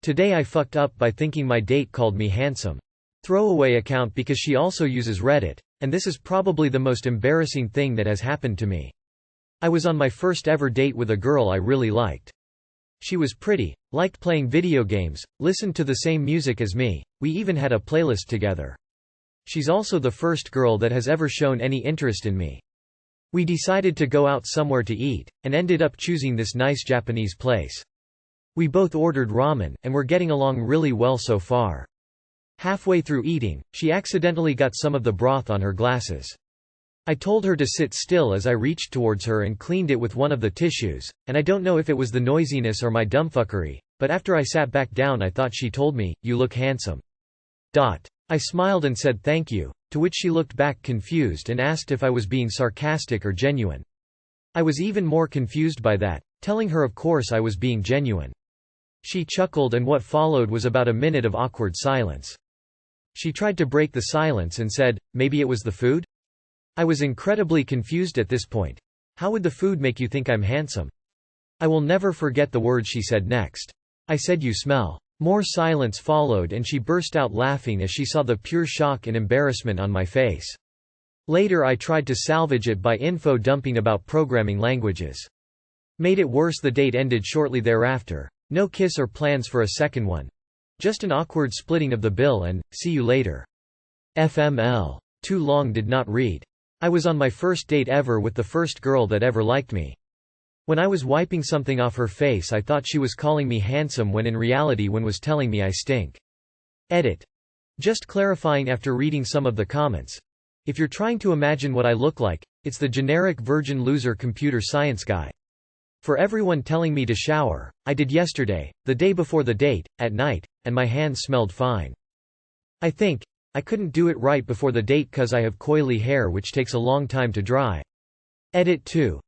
Today I fucked up by thinking my date called me handsome. Throwaway account because she also uses Reddit, and this is probably the most embarrassing thing that has happened to me. I was on my first ever date with a girl I really liked. She was pretty, liked playing video games, listened to the same music as me, we even had a playlist together. She's also the first girl that has ever shown any interest in me. We decided to go out somewhere to eat, and ended up choosing this nice Japanese place. We both ordered ramen, and we're getting along really well so far. Halfway through eating, she accidentally got some of the broth on her glasses. I told her to sit still as I reached towards her and cleaned it with one of the tissues, and I don't know if it was the noisiness or my dumbfuckery, but after I sat back down I thought she told me, "You look handsome." I smiled and said thank you, to which she looked back confused and asked if I was being sarcastic or genuine. I was even more confused by that, telling her of course I was being genuine. She chuckled and what followed was about a minute of awkward silence. She tried to break the silence and said, "Maybe it was the food?" I was incredibly confused at this point. How would the food make you think I'm handsome? I will never forget the words she said next. I said, "You smell." More silence followed and she burst out laughing as she saw the pure shock and embarrassment on my face. Later I tried to salvage it by info dumping about programming languages. Made it worse, the date ended shortly thereafter. No kiss or plans for a second one. Just an awkward splitting of the bill and, "See you later." FML. Too long did not read. I was on my first date ever with the first girl that ever liked me. When I was wiping something off her face I thought she was calling me handsome when in reality one was telling me I stink. Edit. Just clarifying after reading some of the comments. If you're trying to imagine what I look like, it's the generic virgin loser computer science guy. For everyone telling me to shower, I did yesterday, the day before the date, at night, and my hands smelled fine. I think I couldn't do it right before the date cause I have coily hair which takes a long time to dry. Edit 2.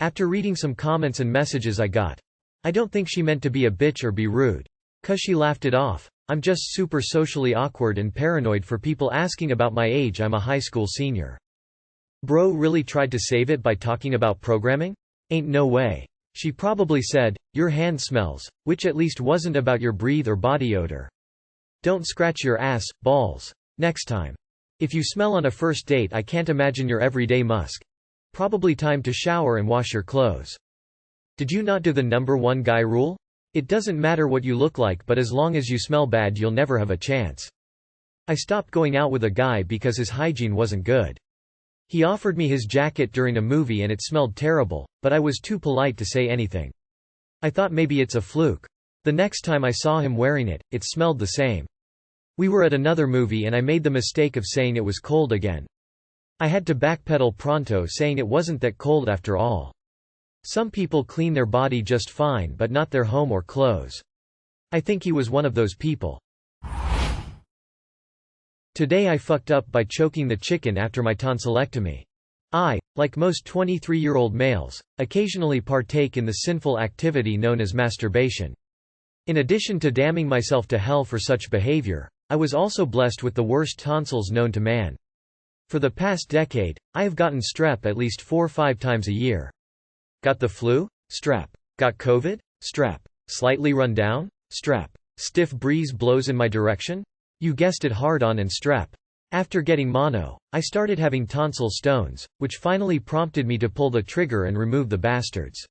After reading some comments and messages I got. I don't think she meant to be a bitch or be rude. Cause she laughed it off. I'm just super socially awkward and paranoid for people asking about my age. I'm a high school senior. Bro really tried to save it by talking about programming? Ain't no way. She probably said, "Your hand smells," which at least wasn't about your breath or body odor. Don't scratch your ass, balls. Next time. If you smell on a first date I can't imagine your everyday musk. Probably time to shower and wash your clothes. Did you not do the #1 guy rule? It doesn't matter what you look like but as long as you smell bad you'll never have a chance. I stopped going out with a guy because his hygiene wasn't good. He offered me his jacket during a movie and it smelled terrible, but I was too polite to say anything. I thought maybe it's a fluke. The next time I saw him wearing it, it smelled the same. We were at another movie and I made the mistake of saying it was cold again. I had to backpedal pronto saying it wasn't that cold after all. Some people clean their body just fine but not their home or clothes. I think he was one of those people. Today I fucked up by choking the chicken after my tonsillectomy. I, like most 23-year-old males, occasionally partake in the sinful activity known as masturbation. In addition to damning myself to hell for such behavior, I was also blessed with the worst tonsils known to man. For the past decade, I have gotten strep at least 4 or 5 times a year. Got the flu? Strep. Got COVID? Strep. Slightly run down? Strep. Stiff breeze blows in my direction? You guessed it, hard on and strep. After getting mono, I started having tonsil stones, which finally prompted me to pull the trigger and remove the bastards.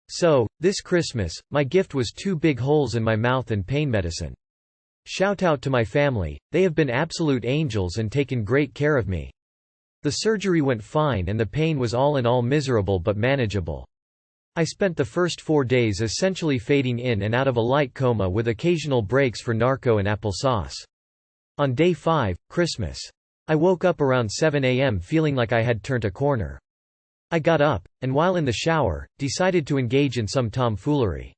So, this Christmas, my gift was 2 big holes in my mouth and pain medicine. Shout out to my family, they have been absolute angels and taken great care of me. The surgery went fine and the pain was all in all miserable but manageable. I spent the first 4 days essentially fading in and out of a light coma with occasional breaks for narco and applesauce. On day 5, Christmas, I woke up around 7 a.m. feeling like I had turned a corner. I got up, and while in the shower, decided to engage in some tomfoolery.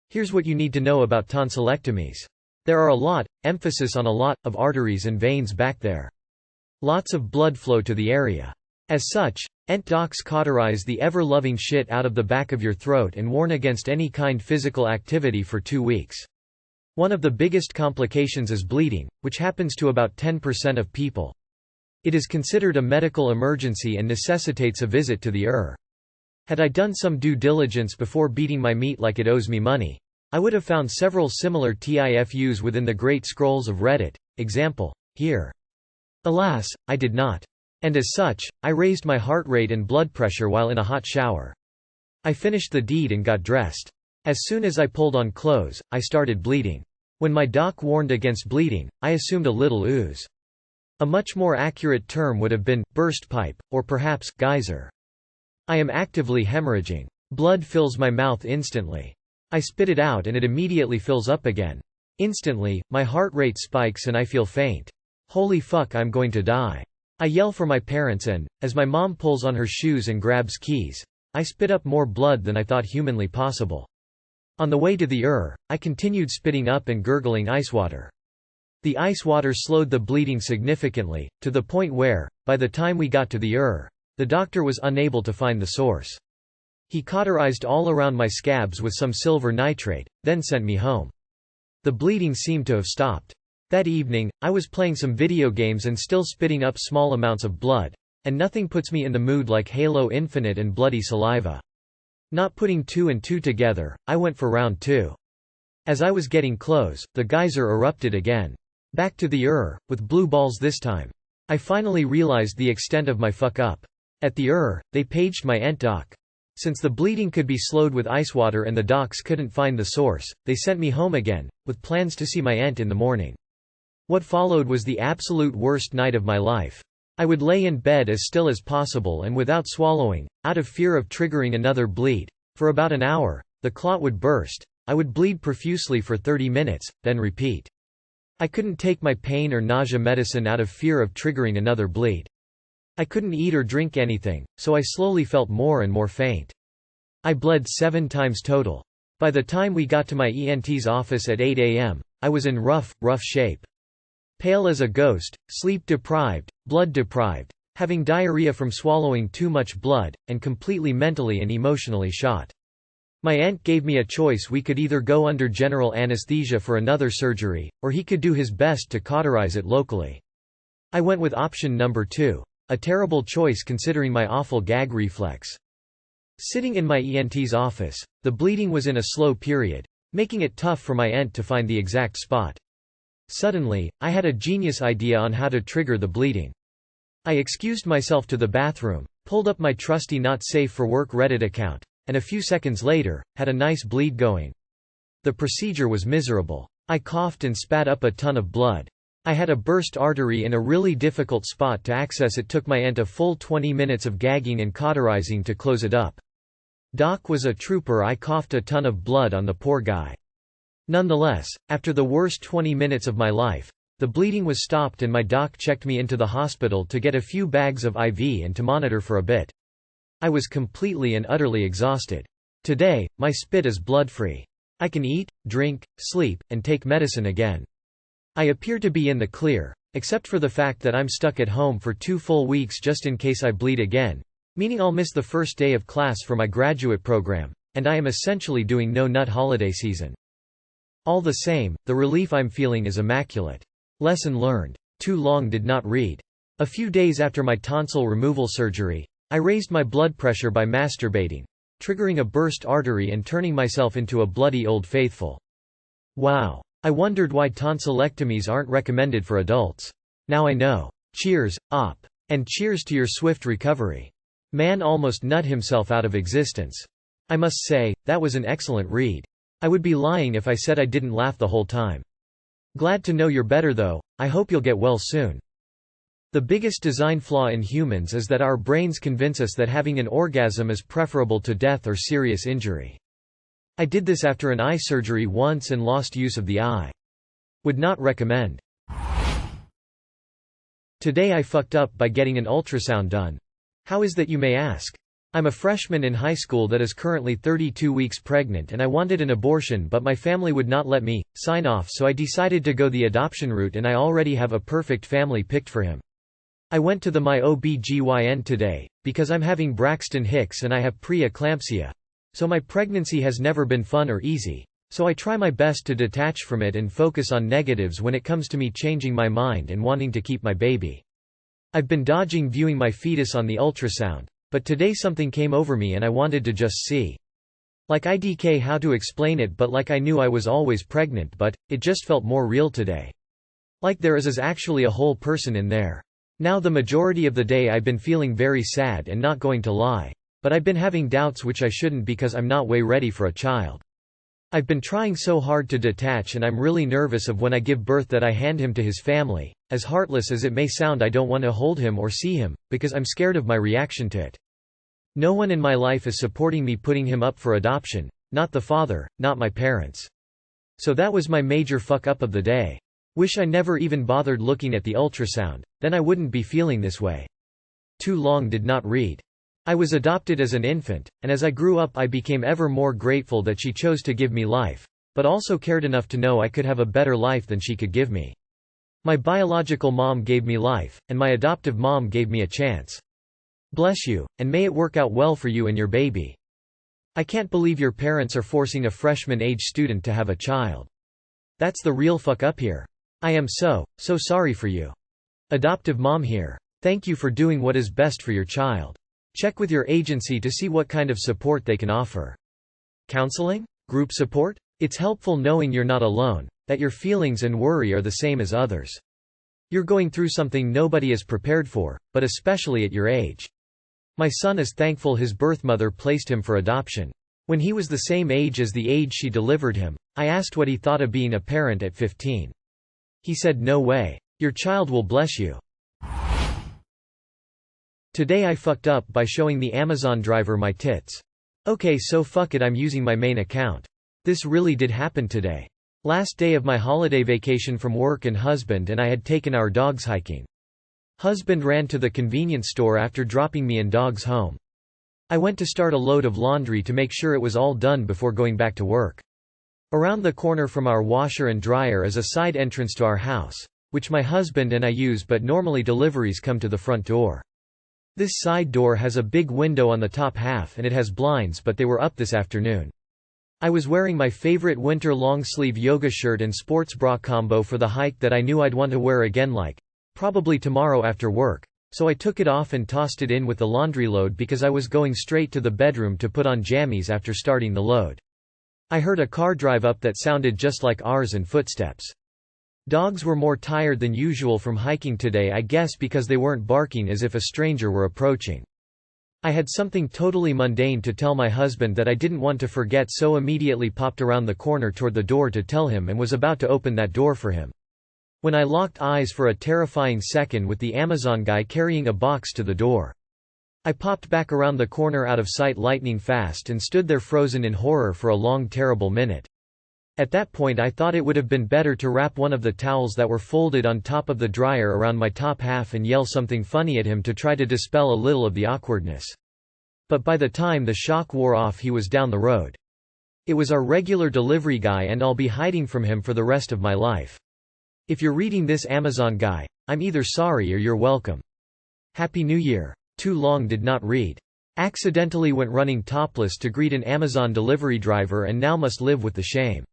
Here's what you need to know about tonsillectomies. There are a lot, emphasis on a lot, of arteries and veins back there. Lots of blood flow to the area. As such, docs cauterize the ever-loving shit out of the back of your throat and warn against any kind physical activity for 2 weeks. One of the biggest complications is bleeding, which happens to about 10% of people. It is considered a medical emergency and necessitates a visit to the ER. Had I done some due diligence before beating my meat like it owes me money, I would have found several similar TIFUs within the Great Scrolls of Reddit, example, here. Alas, I did not. And as such, I raised my heart rate and blood pressure while in a hot shower. I finished the deed and got dressed. As soon as I pulled on clothes, I started bleeding. When my doc warned against bleeding, I assumed a little ooze. A much more accurate term would have been, burst pipe, or perhaps, geyser. I am actively hemorrhaging. Blood fills my mouth instantly. I spit it out and it immediately fills up again. Instantly, my heart rate spikes and I feel faint. Holy fuck, I'm going to die. I yell for my parents and, as my mom pulls on her shoes and grabs keys, I spit up more blood than I thought humanly possible. On the way to the I continued spitting up and gurgling ice water. The ice water slowed the bleeding significantly, to the point where, by the time we got to the the doctor was unable to find the source. He cauterized all around my scabs with some silver nitrate, then sent me home. The bleeding seemed to have stopped. That evening, I was playing some video games and still spitting up small amounts of blood, and nothing puts me in the mood like Halo Infinite and bloody saliva. Not putting 2 and 2 together, I went for round 2. As I was getting close, the geyser erupted again. Back to the with blue balls this time. I finally realized the extent of my fuck up. At the they paged my aunt doc. Since the bleeding could be slowed with ice water and the docs couldn't find the source, they sent me home again, with plans to see my aunt in the morning. What followed was the absolute worst night of my life. I would lay in bed as still as possible and without swallowing, out of fear of triggering another bleed. For about an hour, the clot would burst. I would bleed profusely for 30 minutes, then repeat. I couldn't take my pain or nausea medicine out of fear of triggering another bleed. I couldn't eat or drink anything, so I slowly felt more and more faint. I bled 7 times total. By the time we got to my ENT's office at 8 a.m., I was in rough shape. Pale as a ghost, sleep-deprived, blood-deprived, having diarrhea from swallowing too much blood, and completely mentally and emotionally shot. My aunt gave me a choice: we could either go under general anesthesia for another surgery, or he could do his best to cauterize it locally. I went with option number 2. A terrible choice considering my awful gag reflex. Sitting in my ENT's office, the bleeding was in a slow period, making it tough for my aunt to find the exact spot. Suddenly, I had a genius idea on how to trigger the bleeding. I excused myself to the bathroom, pulled up my trusty not safe for work Reddit account, and a few seconds later, had a nice bleed going. The procedure was miserable. I coughed and spat up a ton of blood. I had a burst artery in a really difficult spot to access. It took my aunt a full 20 minutes of gagging and cauterizing to close it up. Doc was a trooper. I coughed a ton of blood on the poor guy. Nonetheless, after the worst 20 minutes of my life, the bleeding was stopped and my doc checked me into the hospital to get a few bags of IV and to monitor for a bit. I was completely and utterly exhausted. Today, my spit is blood-free. I can eat, drink, sleep, and take medicine again. I appear to be in the clear, except for the fact that I'm stuck at home for 2 full weeks just in case I bleed again, meaning I'll miss the first day of class for my graduate program, and I am essentially doing no nut holiday season. All the same, the relief I'm feeling is immaculate. Lesson learned. Too long did not read. A few days after my tonsil removal surgery, I raised my blood pressure by masturbating, triggering a burst artery and turning myself into a bloody old faithful. Wow. I wondered why tonsillectomies aren't recommended for adults. Now I know. Cheers, op. And cheers to your swift recovery. Man almost nut himself out of existence. I must say, that was an excellent read. I would be lying if I said I didn't laugh the whole time. Glad to know you're better though. I hope you'll get well soon. The biggest design flaw in humans is that our brains convince us that having an orgasm is preferable to death or serious injury. I did this after an eye surgery once and lost use of the eye. Would not recommend. Today I fucked up by getting an ultrasound done. How is that, you may ask? I'm a freshman in high school that is currently 32 weeks pregnant and I wanted an abortion, but my family would not let me sign off, so I decided to go the adoption route, and I already have a perfect family picked for him. I went to my OB/GYN today, because I'm having Braxton Hicks and I have pre-eclampsia. So my pregnancy has never been fun or easy, so I try my best to detach from it and focus on negatives when it comes to me changing my mind and wanting to keep my baby. I've been dodging viewing my fetus on the ultrasound, but today something came over me and I wanted to just see. Like IDK how to explain it, but like I knew I was always pregnant, but it just felt more real today. Like there is actually a whole person in there. Now the majority of the day I've been feeling very sad and not going to lie. But I've been having doubts which I shouldn't because I'm not way ready for a child. I've been trying so hard to detach and I'm really nervous of when I give birth that I hand him to his family. As heartless as it may sound, I don't want to hold him or see him, because I'm scared of my reaction to it. No one in my life is supporting me putting him up for adoption, not the father, not my parents. So that was my major fuck up of the day. Wish I never even bothered looking at the ultrasound, then I wouldn't be feeling this way. Too long did not read. I was adopted as an infant, and as I grew up I became ever more grateful that she chose to give me life, but also cared enough to know I could have a better life than she could give me. My biological mom gave me life, and my adoptive mom gave me a chance. Bless you, and may it work out well for you and your baby. I can't believe your parents are forcing a freshman-age student to have a child. That's the real fuck up here. I am so sorry for you. Adoptive mom here. Thank you for doing what is best for your child. Check with your agency to see what kind of support they can offer. Counseling? Group support? It's helpful knowing you're not alone, that your feelings and worry are the same as others. You're going through something nobody is prepared for, but especially at your age. My son is thankful his birth mother placed him for adoption. When he was the same age as the age she delivered him, I asked what he thought of being a parent at 15. He said, "No way. Your child will bless you." Today I fucked up by showing the Amazon driver my tits. Okay, so fuck it, I'm using my main account. This really did happen today. Last day of my holiday vacation from work, and husband and I had taken our dogs hiking. Husband ran to the convenience store after dropping me and dogs home. I went to start a load of laundry to make sure it was all done before going back to work. Around the corner from our washer and dryer is a side entrance to our house, which my husband and I use, but normally deliveries come to the front door. This side door has a big window on the top half and it has blinds, but they were up this afternoon. I was wearing my favorite winter long-sleeve yoga shirt and sports bra combo for the hike that I knew I'd want to wear again probably tomorrow after work, so I took it off and tossed it in with the laundry load because I was going straight to the bedroom to put on jammies after starting the load. I heard a car drive up that sounded just like ours and footsteps. Dogs were more tired than usual from hiking today, I guess because they weren't barking as if a stranger were approaching. I had something totally mundane to tell my husband that I didn't want to forget, so immediately popped around the corner toward the door to tell him and was about to open that door for him, when I locked eyes for a terrifying second with the Amazon guy carrying a box to the door. I popped back around the corner out of sight lightning fast and stood there frozen in horror for a long terrible minute. At that point I thought it would have been better to wrap one of the towels that were folded on top of the dryer around my top half and yell something funny at him to try to dispel a little of the awkwardness. But by the time the shock wore off he was down the road. It was our regular delivery guy and I'll be hiding from him for the rest of my life. If you're reading this, Amazon guy, I'm either sorry or you're welcome. Happy New Year. Too long did not read. Accidentally went running topless to greet an Amazon delivery driver and now must live with the shame.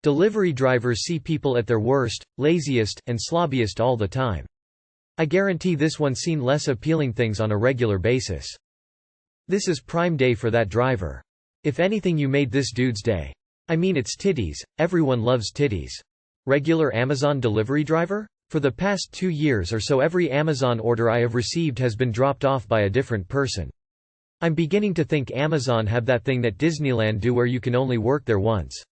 Delivery drivers see people at their worst, laziest, and slobbiest all the time. I guarantee this one's seen less appealing things on a regular basis. This is prime day for that driver. If anything, you made this dude's day. I mean, it's titties, everyone loves titties. Regular Amazon delivery driver? For the past 2 years or so every Amazon order I have received has been dropped off by a different person. I'm beginning to think Amazon have that thing that Disneyland do where you can only work there once.